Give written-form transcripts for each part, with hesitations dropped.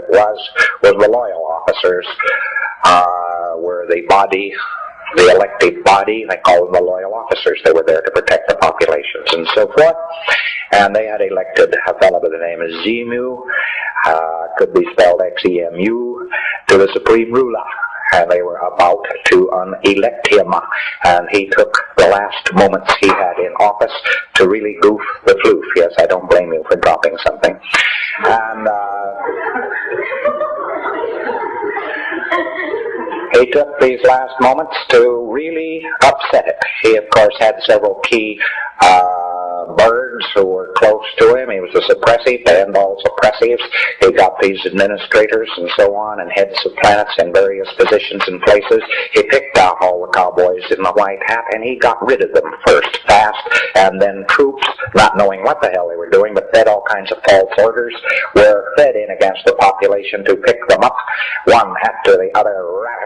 was the loyal officers were the body, the elective body. They called them the loyal officers. They were there to protect the populations and so forth. And they had elected a fellow by the name of Xemu, could be spelled Xemu, to the supreme ruler. And they were about to unelect him. And he took the last moments he had in office to really goof the floof. Yes, I don't blame you for dropping something. And he took these last moments to really upset it. He, of course, had several key birds who were close to him. He was a suppressive and all suppressives. He got these administrators and so on and heads of planets in various positions and places. He picked out all the cowboys in the white hat and he got rid of them first, fast, and then troops, not knowing what the hell they were doing, but fed all kinds of false orders, were fed in against the population to pick them up, one after the other.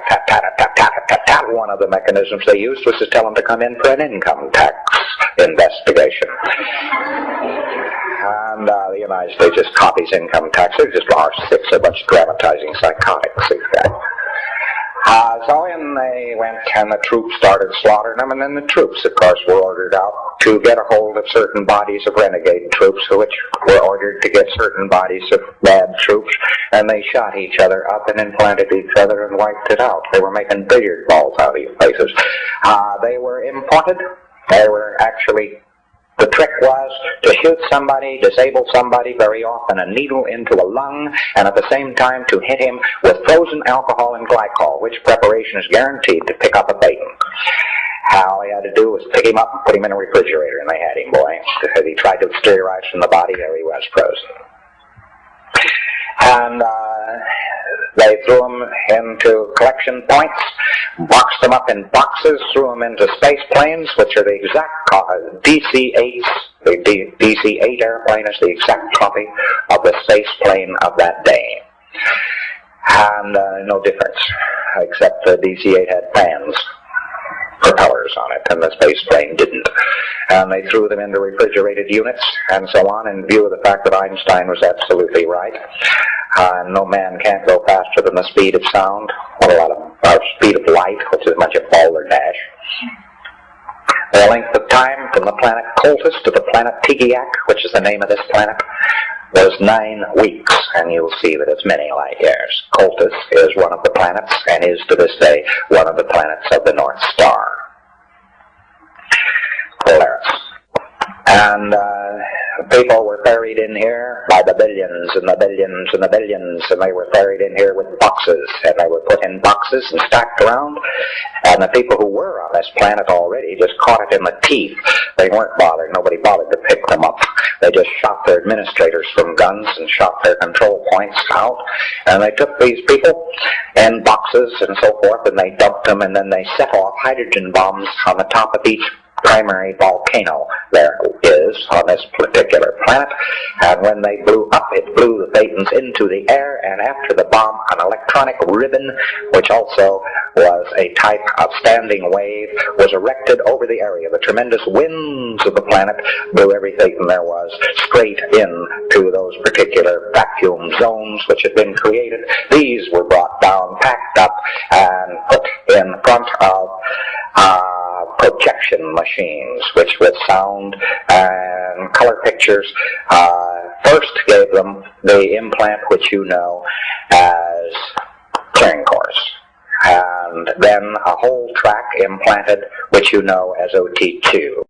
Tat-atat-tat-tat-tat-tat. One of the mechanisms they used was to tell them to come in for an income tax investigation. And the United States just copies income tax. They're just R6, a bunch of dramatizing psychotics. So in they went, and the troops started slaughtering them, and then the troops, of course, were ordered out to get a hold of certain bodies of renegade troops, which were ordered to get certain bodies of bad troops, and they shot each other up and implanted each other and wiped it out. They were making billiard balls out of these places. They were imported. They were actually... The trick was to shoot somebody, disable somebody, very often a needle into a lung, and at the same time to hit him with frozen alcohol and glycol, which preparation is guaranteed to pick up a Baton. All he had to do was pick him up and put him in a refrigerator, and they had him, boy. Because he tried to exteriorize from the body, there he was, frozen. And they threw them into collection points, boxed them up in boxes, threw them into space planes, which are the exact DC-8s. The DC-8 airplane is the exact copy of the space plane of that day. And no difference, except the DC-8 had fans, propellers on it, and the space plane didn't. And they threw them into refrigerated units and so on, in view of the fact that Einstein was absolutely right. No man can't go faster than the speed of sound, or speed of light, which is much of balderdash. The length of time from the planet Coltis to the planet Tigiak, which is the name of this planet, was 9 weeks, and you'll see that it's many light years. Coltis is one of the planets, and is to this day one of the planets of the North Star. Polaris. And people were buried in here by the billions and the billions and the billions, and they were buried in here with boxes, and they were put in boxes and stacked around, and the people who were on this planet already just caught it in the teeth. They weren't bothered. Nobody bothered to pick them up. They just shot their administrators from guns and shot their control points out, and they took these people in boxes and so forth, and they dumped them, and then they set off hydrogen bombs on the top of each primary volcano there is on this particular planet, and when they blew up, it blew the Batons into the air, and after the bomb, an electronic ribbon, which also was a type of standing wave, was erected over the area. The tremendous winds of the planet blew everything there was straight into those particular vacuum zones which had been created. These were brought down, packed up, and put in front of projection machines, which with sound and color pictures first gave them the implant which you know as clearing course, and then a whole track implanted which you know as OT2.